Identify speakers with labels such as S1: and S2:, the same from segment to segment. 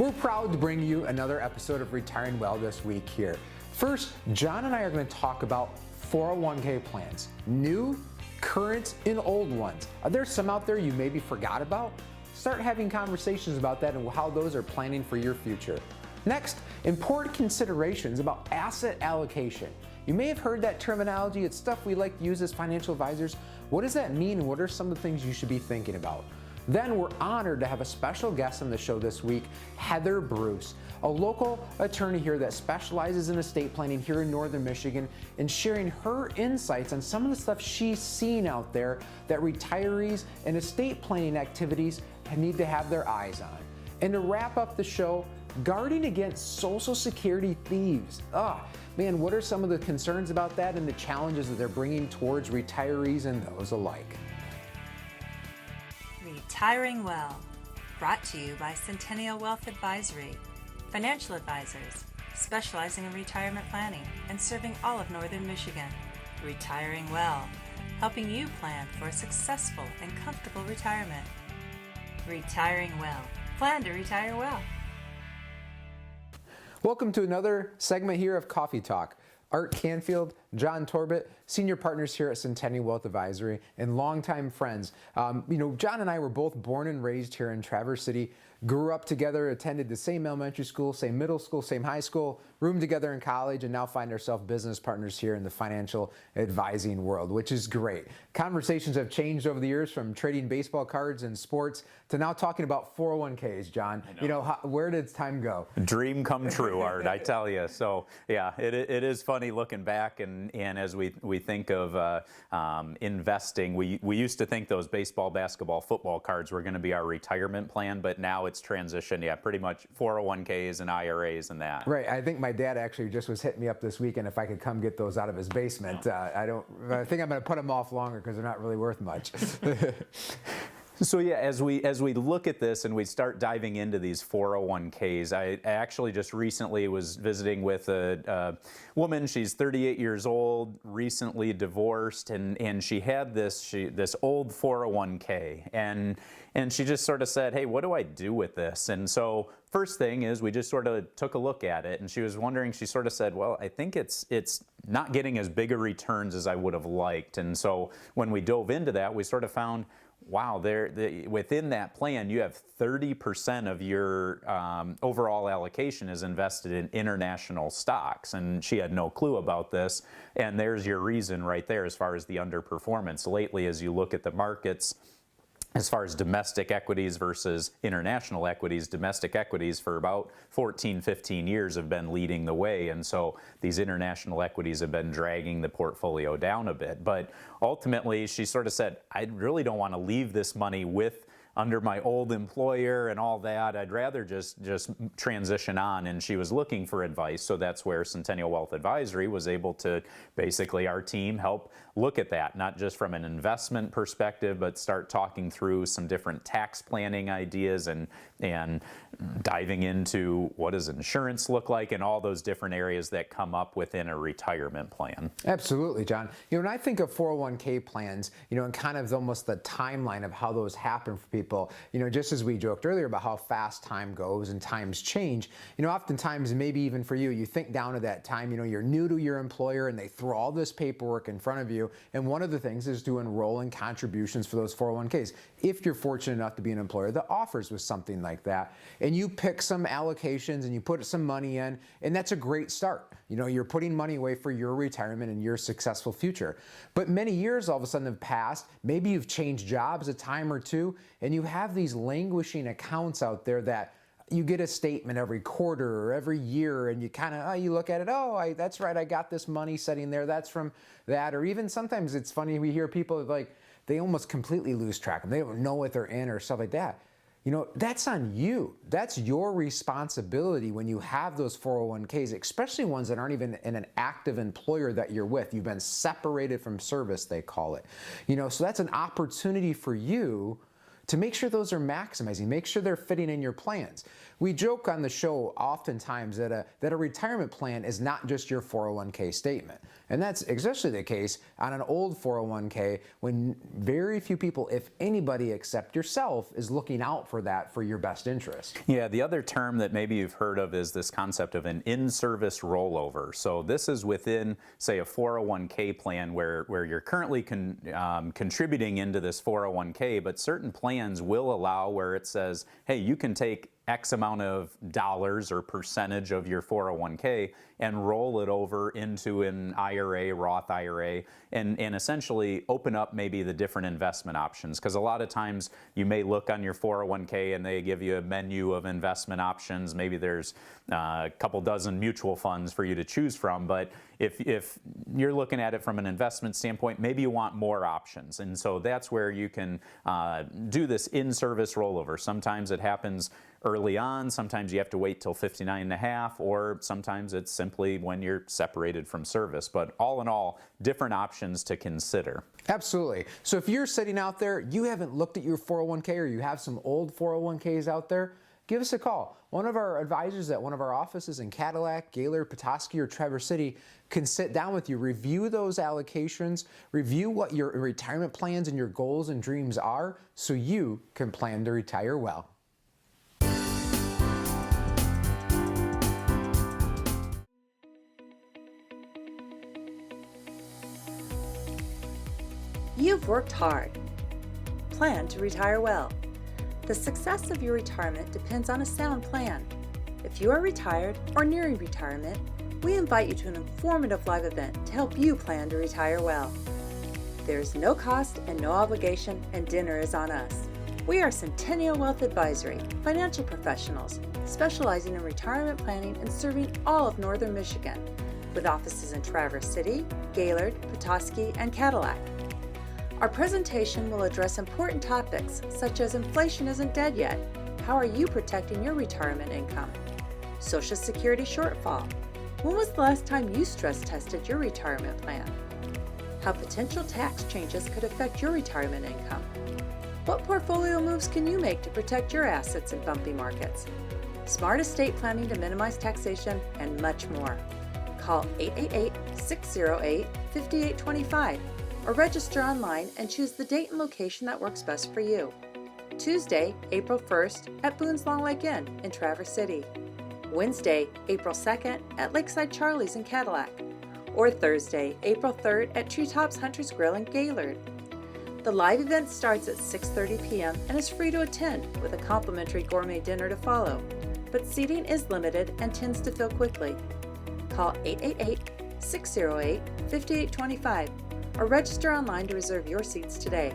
S1: We're proud to bring you another episode of Retiring Well this week here. First, John and I are going to talk about 401k plans, new, current, and old ones. Are there some out there you maybe forgot about? Start having conversations about that and how those are planning for your future. Next, important considerations about asset allocation. You may have heard that terminology. It's stuff we like to use as financial advisors. What does that mean, and what are some of the things you should be thinking about? Then we're honored to have a special guest on the show this week, Heather Bruce, a local attorney here that specializes in estate planning here in Northern Michigan, and sharing her insights on some of the stuff she's seen out there that retirees and estate planning activities need to have their eyes on. And to wrap up the show, guarding against Social Security thieves. Man, what are some of the concerns about that and the challenges that they're bringing towards retirees and those alike?
S2: Retiring Well, brought to you by Centennial Wealth Advisory, financial advisors specializing in retirement planning and serving all of Northern Michigan. Retiring Well, helping you plan for a successful and comfortable retirement. Retiring Well, plan to retire well.
S1: Welcome to another segment here of Coffee Talk. Art Canfield, John Torbet, senior partners here at Centennial Wealth Advisory and longtime friends. John and I were both born and raised here in Traverse City, grew up together, attended the same elementary school, same middle school, same high school, roomed together in college, and now find ourselves business partners here in the financial advising world, which is great. Conversations have changed over the years from trading baseball cards and sports to now talking about 401ks, John. Where did time go?
S3: Dream come true, Art, I tell you. So yeah, it is funny looking back and as we think of investing, we used to think those baseball, basketball, football cards were going to be our retirement plan, but now it's transitioned, pretty much 401ks and IRAs and that.
S1: Right. I think my dad actually just was hitting me up this weekend if I could come get those out of his basement. I think I'm going to put them off longer because they're not really worth much.
S3: So yeah, as we look at this and we start diving into these 401ks, I actually just recently was visiting with a woman. She's 38 years old, recently divorced, and she had this old 401k, and she just sort of said, "Hey, what do I do with this?" And so first thing is we just sort of took a look at it, and she was wondering. She sort of said, "Well, I think it's not getting as big a returns as I would have liked." And so when we dove into that, we sort of found, wow, within that plan, you have 30% of your overall allocation is invested in international stocks. And she had no clue about this. And there's your reason right there as far as the underperformance. Lately, as you look at the markets, as far as domestic equities versus international equities, domestic equities for about 14, 15 years have been leading the way. And so these international equities have been dragging the portfolio down a bit. But ultimately, she sort of said, I really don't want to leave this money under my old employer and all that. I'd rather just transition on. And she was looking for advice. So that's where Centennial Wealth Advisory was able to basically, our team, help look at that, not just from an investment perspective, but start talking through some different tax planning ideas and diving into what does insurance look like and all those different areas that come up within a retirement plan.
S1: Absolutely, John. When I think of 401k plans, and kind of almost the timeline of how those happen for people, just as we joked earlier about how fast time goes and times change, oftentimes, maybe even for you, you think down to that time, you're new to your employer and they throw all this paperwork in front of you. And one of the things is to enroll in contributions for those 401ks. If you're fortunate enough to be an employer that offers with something like that, and you pick some allocations and you put some money in, and that's a great start. You're putting money away for your retirement and your successful future. But many years all of a sudden have passed. Maybe you've changed jobs a time or two, and you have these languishing accounts out there that you get a statement every quarter or every year, and you kind of, you look at it, that's right, I got this money sitting there, that's from that. Or even sometimes it's funny, we hear people like, they almost completely lose track of them. They don't know what they're in or stuff like that. That's on you. That's your responsibility when you have those 401ks, especially ones that aren't even in an active employer that you're with. You've been separated from service, they call it. So that's an opportunity for you to make sure those are maximizing, make sure they're fitting in your plans. We joke on the show oftentimes that a retirement plan is not just your 401k statement. And that's especially the case on an old 401k when very few people, if anybody except yourself, is looking out for that for your best interest.
S3: Yeah, the other term that maybe you've heard of is this concept of an in-service rollover. So this is within, say, a 401k plan where you're currently contributing into this 401k, but certain plans will allow where it says, hey, you can take X amount of dollars or percentage of your 401k and roll it over into an IRA, Roth IRA, and essentially open up maybe the different investment options. Because a lot of times you may look on your 401k and they give you a menu of investment options. Maybe there's a couple dozen mutual funds for you to choose from, but if you're looking at it from an investment standpoint, maybe you want more options. And so that's where you can do this in-service rollover. Sometimes it happens early on, sometimes you have to wait till 59 and a half, or sometimes it's simply when you're separated from service. But all in all, different options to consider.
S1: Absolutely. So if you're sitting out there, you haven't looked at your 401k, or you have some old 401ks out there, give us a call. One of our advisors at one of our offices in Cadillac, Gaylord, Petoskey, or Traverse City can sit down with you, review those allocations, review what your retirement plans and your goals and dreams are, so you can plan to retire well.
S2: You've worked hard. Plan to retire well. The success of your retirement depends on a sound plan. If you are retired or nearing retirement, we invite you to an informative live event to help you plan to retire well. There is no cost and no obligation, and dinner is on us. We are Centennial Wealth Advisory, financial professionals specializing in retirement planning and serving all of northern Michigan, with offices in Traverse City, Gaylord, Petoskey, and Cadillac. Our presentation will address important topics such as inflation isn't dead yet, how are you protecting your retirement income, Social Security shortfall, when was the last time you stress tested your retirement plan, how potential tax changes could affect your retirement income, what portfolio moves can you make to protect your assets in bumpy markets, smart estate planning to minimize taxation, and much more. Call 888-608-5825 or register online and choose the date and location that works best for you. Tuesday, April 1st at Boone's Long Lake Inn in Traverse City. Wednesday, April 2nd at Lakeside Charlie's in Cadillac. Or Thursday, April 3rd at Treetops Hunter's Grill in Gaylord. The live event starts at 6:30 p.m. and is free to attend with a complimentary gourmet dinner to follow, but seating is limited and tends to fill quickly. Call 888-608-5825 or register online to reserve your seats today.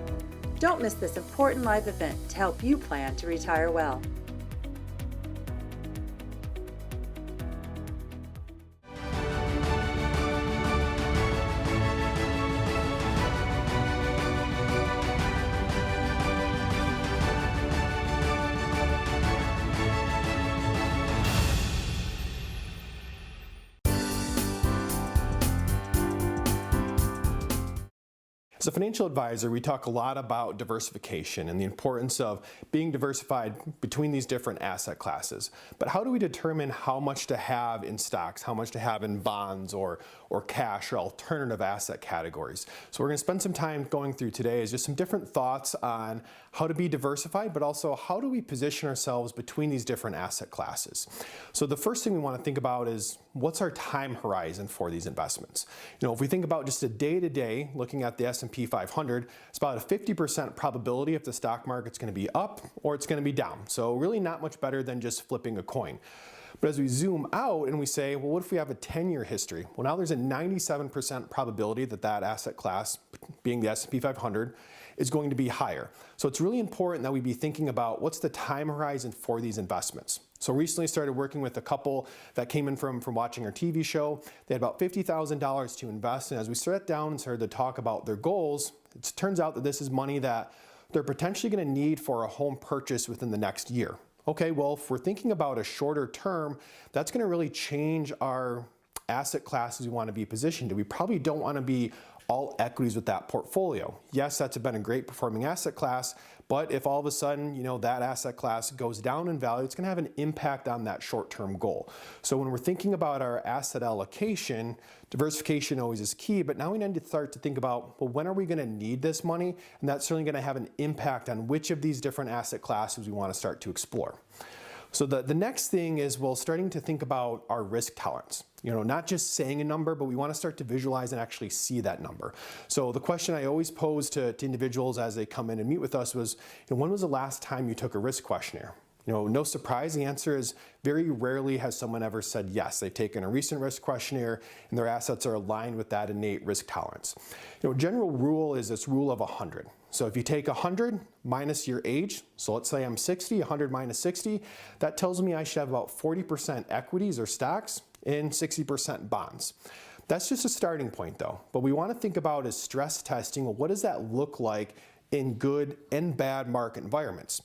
S2: Don't miss this important live event to help you plan to retire well.
S4: As a financial advisor, we talk a lot about diversification and the importance of being diversified between these different asset classes. But how do we determine how much to have in stocks, how much to have in bonds or cash or alternative asset categories? So we're going to spend some time going through today is just some different thoughts on how to be diversified, but also how do we position ourselves between these different asset classes. So the first thing we want to think about is what's our time horizon for these investments? You know, if we think about just a day-to-day, looking at the S&P 500, it's about a 50% probability if the stock market's going to be up or it's going to be down. So really not much better than just flipping a coin. But as we zoom out and we say, well, what if we have a 10-year history? Well, now there's a 97% probability that that asset class, being the S&P 500, is going to be higher. So it's really important that we be thinking about what's the time horizon for these investments. So recently started working with a couple that came in from watching our TV show. They had about $50,000 to invest, and as we sat down and started to talk about their goals, it turns out that this is money that they're potentially going to need for a home purchase within the next year. Okay, well, if we're thinking about a shorter term, that's going to really change our asset classes we want to be positioned to. We probably don't want to be all equities with that portfolio. Yes, that's been a great performing asset class, but if all of a sudden, that asset class goes down in value, it's going to have an impact on that short-term goal. So when we're thinking about our asset allocation, diversification always is key, but now we need to start to think about, well, when are we going to need this money? And that's certainly going to have an impact on which of these different asset classes we want to start to explore. So the next thing is, well, starting to think about our risk tolerance. Not just saying a number, but we want to start to visualize and actually see that number. So the question I always pose to individuals as they come in and meet with us was, when was the last time you took a risk questionnaire? No surprise, the answer is very rarely has someone ever said yes. They've taken a recent risk questionnaire and their assets are aligned with that innate risk tolerance. General rule is this rule of 100. So if you take 100 minus your age, so let's say I'm 60, 100 minus 60, that tells me I should have about 40% equities or stocks and 60% bonds. That's just a starting point though. But we want to think about is stress testing. Well, what does that look like in good and bad market environments?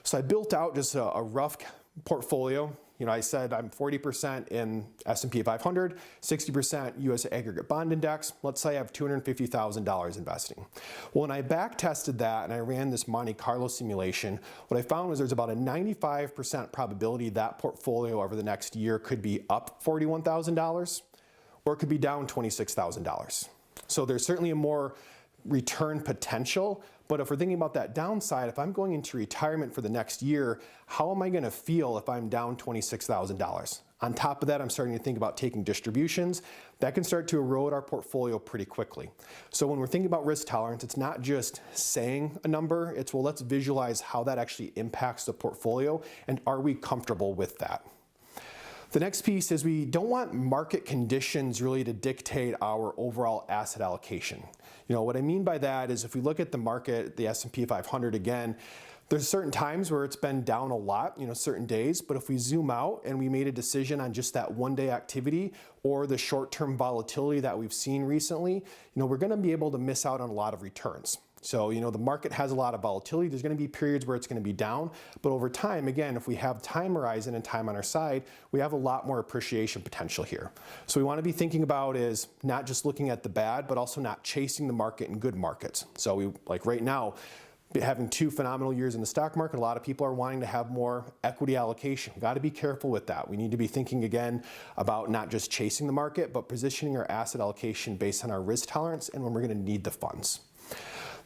S4: So I built out just a rough portfolio. I said I'm 40% in S&P 500, 60% US aggregate bond index. Let's say I have $250,000 investing. Well, when I back tested that and I ran this Monte Carlo simulation, what I found was there's about a 95% probability that portfolio over the next year could be up $41,000 or it could be down $26,000. So there's certainly a more return potential. But if we're thinking about that downside, if I'm going into retirement for the next year, how am I going to feel if I'm down $26,000? On top of that, I'm starting to think about taking distributions. That can start to erode our portfolio pretty quickly. So when we're thinking about risk tolerance, it's not just saying a number, it's, well, let's visualize how that actually impacts the portfolio and are we comfortable with that? The next piece is we don't want market conditions really to dictate our overall asset allocation. What I mean by that is if we look at the market, the S&P 500 again, there's certain times where it's been down a lot, certain days, but if we zoom out and we made a decision on just that one day activity or the short-term volatility that we've seen recently, we're going to be able to miss out on a lot of returns. So, the market has a lot of volatility. There's going to be periods where it's going to be down, but over time, again, if we have time horizon and time on our side, we have a lot more appreciation potential here. So we want to be thinking about is not just looking at the bad, but also not chasing the market in good markets. So like right now, having 2 phenomenal years in the stock market, a lot of people are wanting to have more equity allocation. We've got to be careful with that. We need to be thinking again about not just chasing the market, but positioning our asset allocation based on our risk tolerance and when we're going to need the funds.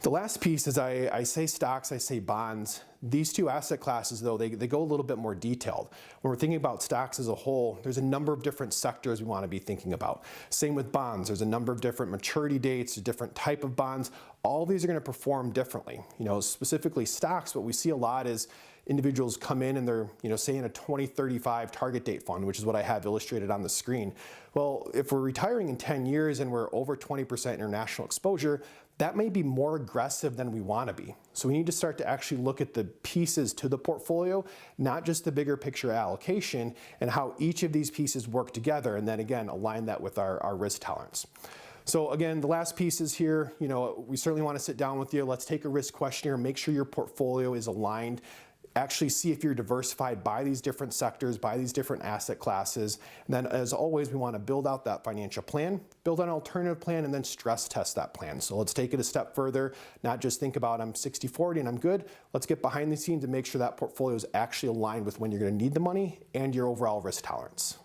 S4: The last piece is I say stocks, I say bonds. These two asset classes, though, they go a little bit more detailed. When we're thinking about stocks as a whole, there's a number of different sectors we want to be thinking about. Same with bonds. There's a number of different maturity dates, a different type of bonds. All these are going to perform differently. Specifically stocks, what we see a lot is individuals come in and they're, say in a 2035 target date fund, which is what I have illustrated on the screen. Well, if we're retiring in 10 years and we're over 20% international exposure, that may be more aggressive than we want to be. So we need to start to actually look at the pieces to the portfolio, not just the bigger picture allocation and how each of these pieces work together, and then again, align that with our risk tolerance. So again, the last piece is here, we certainly want to sit down with you. Let's take a risk questionnaire, make sure your portfolio is aligned. Actually see if you're diversified by these different sectors, by these different asset classes. And then as always, we want to build out that financial plan, build an alternative plan, and then stress test that plan. So let's take it a step further, not just think about I'm 60-40 and I'm good. Let's get behind the scenes and make sure that portfolio is actually aligned with when you're going to need the money and your overall risk tolerance.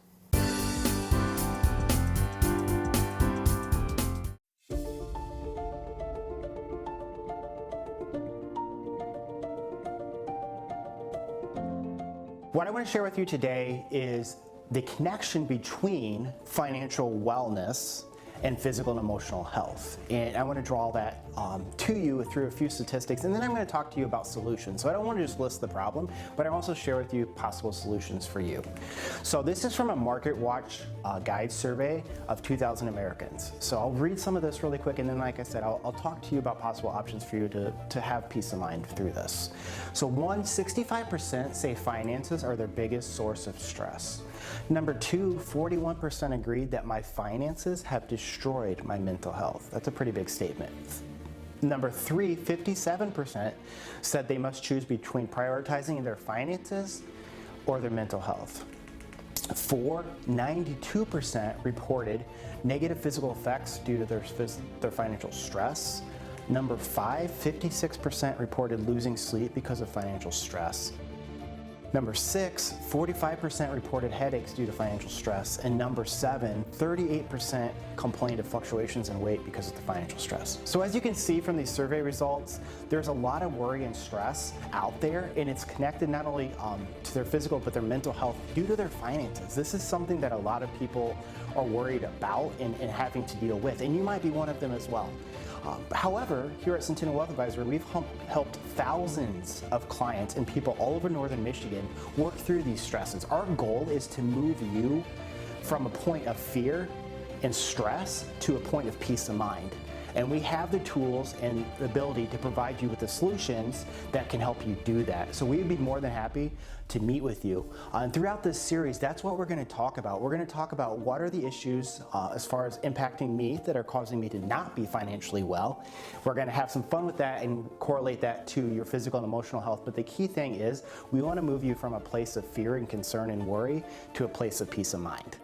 S5: What I want to share with you today is the connection between financial wellness and physical and emotional health. And I want to draw that to you through a few statistics, and then I'm going to talk to you about solutions. So I don't want to just list the problem, but I also share with you possible solutions for you. So this is from a Market Watch guide survey of 2,000 Americans. So I'll read some of this really quick, and then like I said, I'll talk to you about possible options for you to have peace of mind through this. So 65% say finances are their biggest source of stress. Number 2, 41% agreed that my finances have destroyed my mental health. That's a pretty big statement. Number 3, 57% said they must choose between prioritizing their finances or their mental health. 4, 92% reported negative physical effects due to their financial stress. Number 5, 56% reported losing sleep because of financial stress. Number 6, 45% reported headaches due to financial stress. And number 7, 38% complained of fluctuations in weight because of the financial stress. So as you can see from these survey results, there's a lot of worry and stress out there, and it's connected not only to their physical but their mental health due to their finances. This is something that a lot of people are worried about and having to deal with, and you might be one of them as well. However, here at Centennial Wealth Advisory, we've helped thousands of clients and people all over northern Michigan work through these stresses. Our goal is to move you from a point of fear and stress to a point of peace of mind. And we have the tools and the ability to provide you with the solutions that can help you do that. So we'd be more than happy to meet with you. And throughout this series, that's what we're going to talk about. We're going to talk about what are the issues as far as impacting me that are causing me to not be financially well. We're going to have some fun with that and correlate that to your physical and emotional health. But the key thing is we want to move you from a place of fear and concern and worry to a place of peace of mind.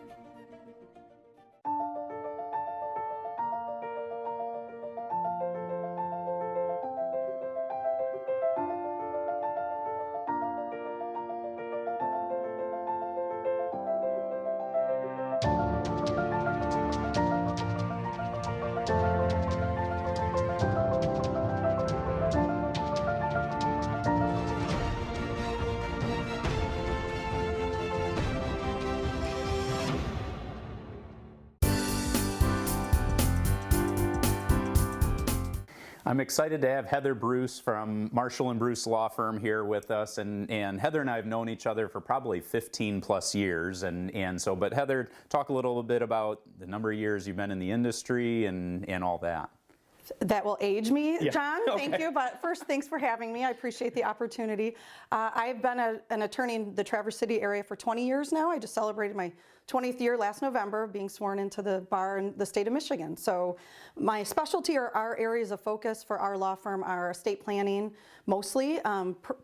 S3: I'm excited to have Heather Bruce from Marshall & Bruce Law Firm here with us, and Heather and I have known each other for probably 15 plus years, but Heather, talk a little bit about the number of years you've been in the industry and all that.
S6: That will age me,
S3: Yeah.
S6: John.
S3: Okay.
S6: Thank you. But first, thanks for having me. I appreciate the opportunity. I've been an attorney in the Traverse City area for 20 years now. I just celebrated my 20th year last November, being sworn into the bar in the state of Michigan. So my specialty or our areas of focus for our law firm are estate planning, mostly.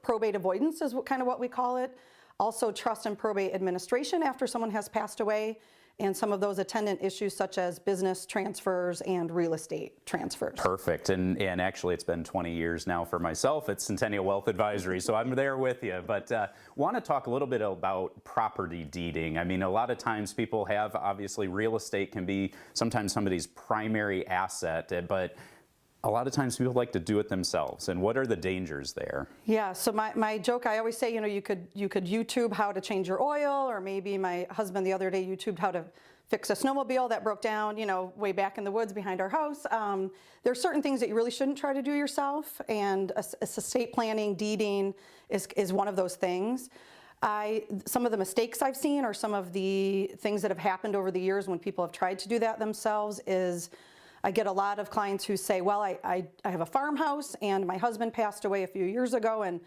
S6: Probate avoidance is kind of what we call it. Also trust and probate administration after someone has passed away, and some of those attendant issues such as business transfers and real estate transfers.
S3: Perfect, and actually it's been 20 years now for myself at Centennial Wealth Advisory, so I'm there with you. But want to talk a little bit about property deeding. I mean, a lot of times people have, obviously real estate can be sometimes somebody's primary asset, but a lot of times people like to do it themselves, and what are the dangers there? Yeah,
S6: so my joke, I always say, you could YouTube how to change your oil, or maybe my husband the other day YouTubed how to fix a snowmobile that broke down, way back in the woods behind our house. There are certain things that you really shouldn't try to do yourself, and estate planning, deeding is one of those things. Some of the mistakes I've seen, or some of the things that have happened over the years when people have tried to do that themselves, is I get a lot of clients who say, well, I have a farmhouse and my husband passed away a few years ago, and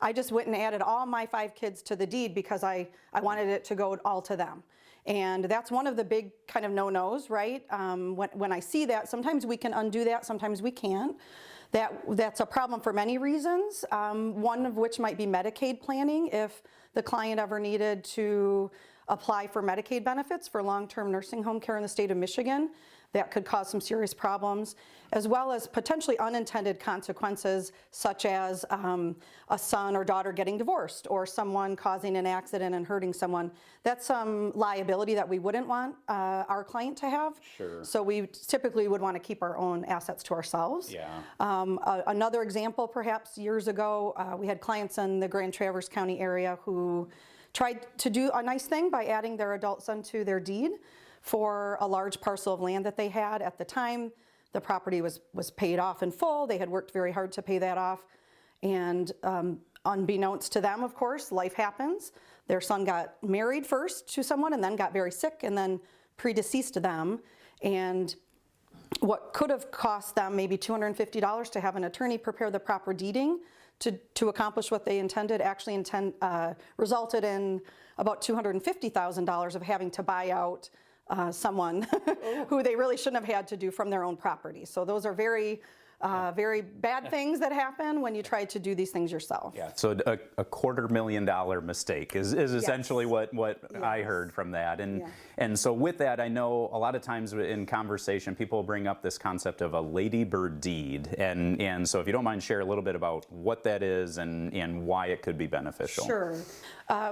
S6: I just went and added all my 5 kids to the deed because I wanted it to go all to them. And that's one of the big kind of no-nos, right? When I see that, sometimes we can undo that, sometimes we can't. That's a problem for many reasons, one of which might be Medicaid planning. If the client ever needed to apply for Medicaid benefits for long-term nursing home care in the state of Michigan, that could cause some serious problems, as well as potentially unintended consequences, such as a son or daughter getting divorced, or someone causing an accident and hurting someone. That's some liability that we wouldn't want our client to have.
S3: Sure.
S6: So we typically would want to keep our own assets to ourselves.
S3: Yeah.
S6: Another example, perhaps years ago, we had clients in the Grand Traverse County area who tried to do a nice thing by adding their adult son to their deed for a large parcel of land that they had. At the time, the property was paid off in full. They had worked very hard to pay that off. And unbeknownst to them, of course, life happens. Their son got married first to someone and then got very sick and then predeceased them. And what could have cost them maybe $250 to have an attorney prepare the proper deeding to accomplish what they intended actually resulted in about $250,000 of having to buy out someone who they really shouldn't have had to do from their own property. So those are very very bad things that happen when you try to do these things yourself.
S3: Yeah. So a $250,000 mistake is essentially what I heard from that. And so with that, I know a lot of times in conversation, people bring up this concept of a ladybird deed. And so if you don't mind, share a little bit about what that is and why it could be beneficial.
S6: Sure.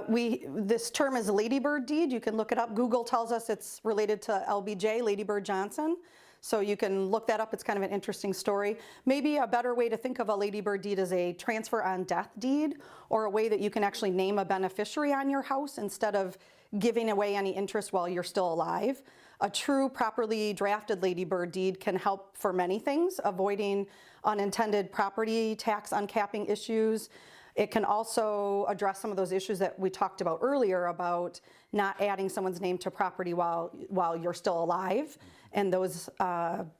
S6: This term is ladybird deed. You can look it up. Google tells us it's related to LBJ, Lady Bird Johnson. So you can look that up. It's kind of an interesting story. Maybe a better way to think of a ladybird deed is a transfer on death deed, or a way that you can actually name a beneficiary on your house instead of giving away any interest while you're still alive. A true, properly drafted ladybird deed can help for many things, avoiding unintended property tax uncapping issues. It can also address some of those issues that we talked about earlier about not adding someone's name to property while you're still alive, and those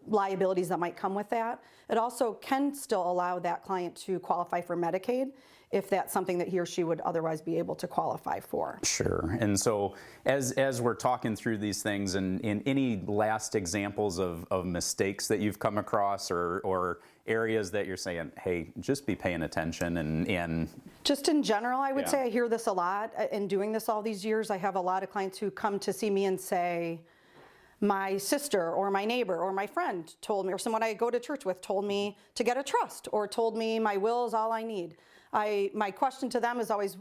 S6: liabilities that might come with that. It also can still allow that client to qualify for Medicaid if that's something that he or she would otherwise be able to qualify for.
S3: Sure. And so as we're talking through these things, and in any last examples of mistakes that you've come across, or areas that you're saying, hey, just be paying attention and
S6: just in general, I would say I hear this a lot. In doing this all these years, I have a lot of clients who come to see me and say, my sister or my neighbor or my friend told me, or someone I go to church with told me to get a trust, or told me my will is all I need. My question to them is always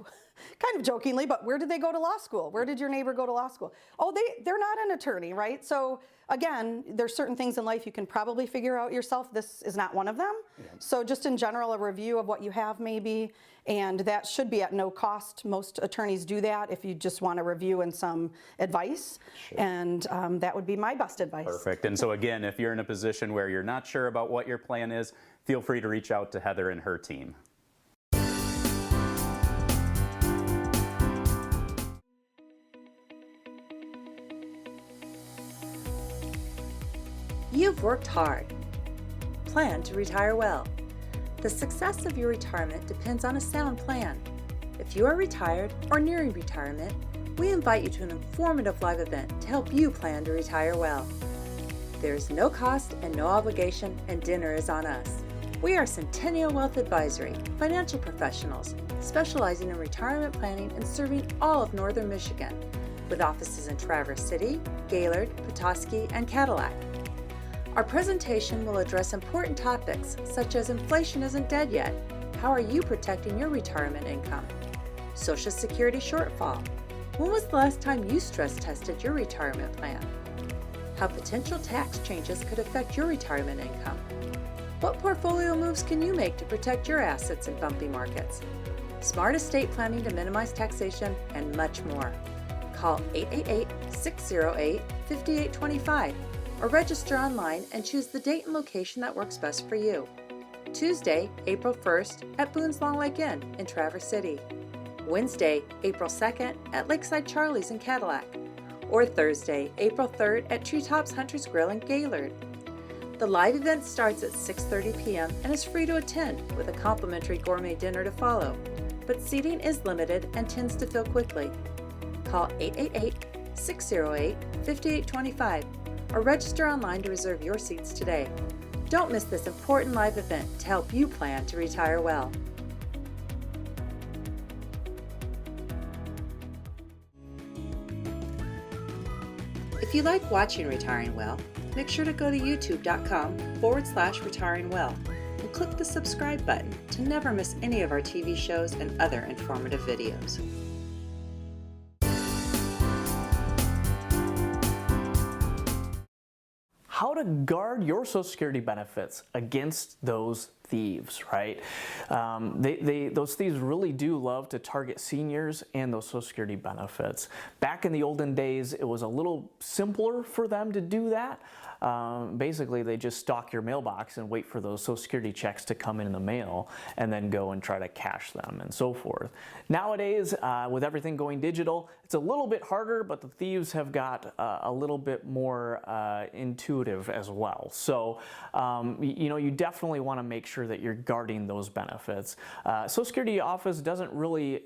S6: kind of jokingly, but where did they go to law school? Where did your neighbor go to law school? Oh, they're not an attorney, right? So again, there's certain things in life you can probably figure out yourself. This is not one of them. Yeah. So just in general, a review of what you have maybe, and that should be at no cost. Most attorneys do that if you just want a review and some advice. Sure. And that would be my best advice.
S3: Perfect. And so again, if you're in a position where you're not sure about what your plan is, feel free to reach out to Heather and her team.
S2: You've worked hard. Plan to retire well. The success of your retirement depends on a sound plan. If you are retired or nearing retirement, we invite you to an informative live event to help you plan to retire well. There is no cost and no obligation, and dinner is on us. We are Centennial Wealth Advisory, financial professionals specializing in retirement planning and serving all of northern Michigan, with offices in Traverse City, Gaylord, Petoskey, and Cadillac. Our presentation will address important topics such as inflation isn't dead yet. How are you protecting your retirement income? Social Security shortfall. When was the last time you stress tested your retirement plan? How potential tax changes could affect your retirement income? What portfolio moves can you make to protect your assets in bumpy markets? Smart estate planning to minimize taxation, and much more. Call 888-608-5825 or register online and choose the date and location that works best for you. Tuesday, April 1st at Boone's Long Lake Inn in Traverse City. Wednesday, April 2nd at Lakeside Charlie's in Cadillac. Or Thursday, April 3rd at Treetops Hunter's Grill in Gaylord. The live event starts at 6:30 p.m. and is free to attend with a complimentary gourmet dinner to follow, but seating is limited and tends to fill quickly. Call 888-608-5825 or register online to reserve your seats today. Don't miss this important live event to help you plan to retire well. If you like watching Retiring Well, make sure to go to youtube.com/retiringwell and click the subscribe button to never miss any of our TV shows and other informative videos.
S7: How to guard your Social Security benefits against those thieves, right? Those thieves really do love to target seniors and those Social Security benefits. Back in the olden days, it was a little simpler for them to do that. Basically, they just stalk your mailbox and wait for those Social Security checks to come in the mail and then go and try to cash them and so forth. Nowadays, with everything going digital, it's a little bit harder, but the thieves have got a little bit more intuitive as well. So, you definitely want to make sure sure that you're guarding those benefits. Social Security office doesn't really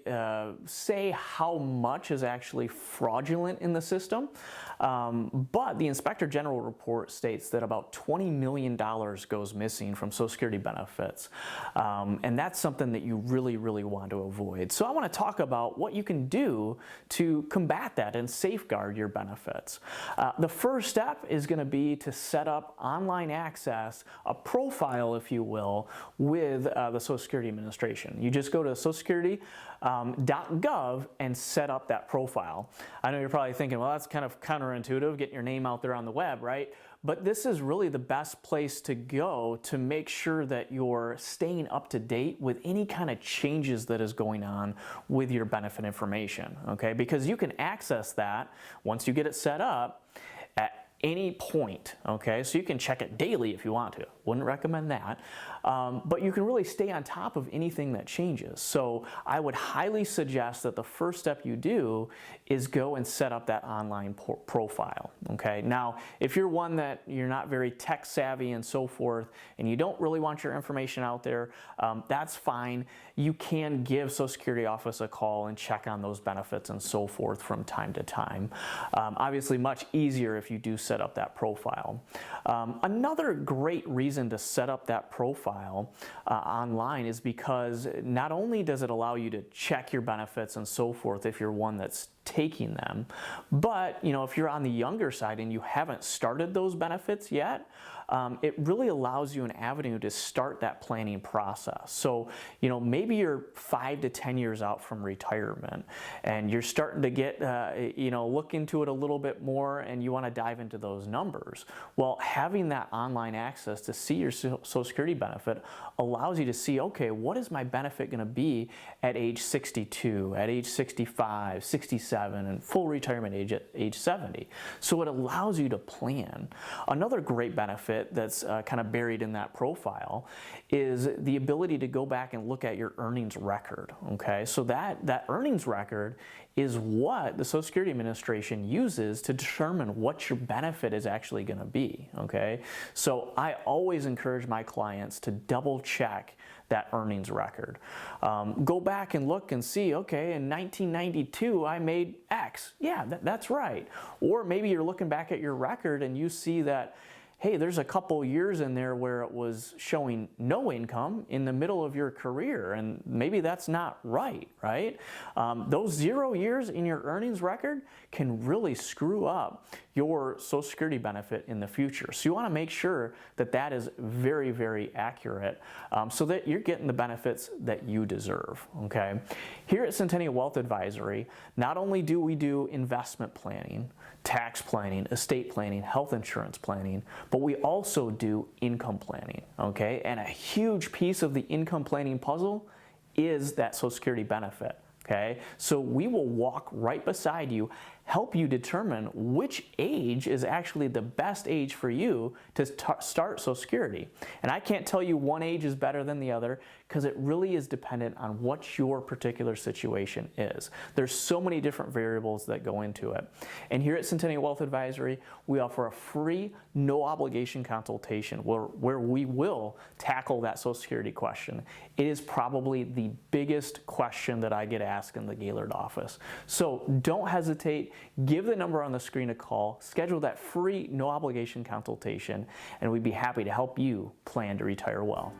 S7: say how much is actually fraudulent in the system, but the Inspector General report states that about $20 million goes missing from Social Security benefits, and that's something that you really, really want to avoid. So I want to talk about what you can do to combat that and safeguard your benefits. The first step is going to be to set up online access, a profile, if you will, with the Social Security Administration. You just go to socialsecurity.gov and set up that profile. I know you're probably thinking, well, that's kind of counterintuitive, getting your name out there on the web, right? But this is really the best place to go to make sure that you're staying up to date with any kind of changes that is going on with your benefit information, okay? Because you can access that once you get it set up at any point, okay? So you can check it daily if you want to. Wouldn't recommend that. But you can really stay on top of anything that changes. So I would highly suggest that the first step you do is go and set up that online profile, okay? Now, if you're one that you're not very tech savvy and so forth, and you don't really want your information out there, that's fine. You can give Social Security office a call and check on those benefits and so forth from time to time. Obviously, much easier if you do set up that profile. Another great reason to set up that profile online is because not only does it allow you to check your benefits and so forth if you're one that's taking them, but if you're on the younger side and you haven't started those benefits yet, it really allows you an avenue to start that planning process. So, maybe you're 5 to 10 years out from retirement and you're starting to get, look into it a little bit more and you want to dive into those numbers. Well, having that online access to see your Social Security benefit allows you to see, okay, what is my benefit going to be at age 62, at age 65, 67, and full retirement age at age 70. So it allows you to plan. Another great benefit that's kind of buried in that profile is the ability to go back and look at your earnings record, okay? So that earnings record is what the Social Security Administration uses to determine what your benefit is actually going to be, okay? So I always encourage my clients to double check that earnings record. Go back and look and see, okay, in 1992 I made X. Yeah, that's right. Or maybe you're looking back at your record and you see that, hey, there's a couple years in there where it was showing no income in the middle of your career, and maybe that's not right, right? Those 0 years in your earnings record can really screw up your Social Security benefit in the future. So you want to make sure that that is very, very accurate so that you're getting the benefits that you deserve, okay? Here at Centennial Wealth Advisory, not only do we do investment planning, tax planning, estate planning, health insurance planning, but we also do income planning, okay? And a huge piece of the income planning puzzle is that Social Security benefit, okay? So we will walk right beside you, help you determine which age is actually the best age for you to start Social Security. And I can't tell you one age is better than the other because it really is dependent on what your particular situation is. There's so many different variables that go into it. And here at Centennial Wealth Advisory, we offer a free, no obligation consultation where we will tackle that Social Security question. It is probably the biggest question that I get asked in the Gaylord office. So don't hesitate. Give the number on the screen a call, schedule that free, no obligation consultation, and we'd be happy to help you plan to retire well.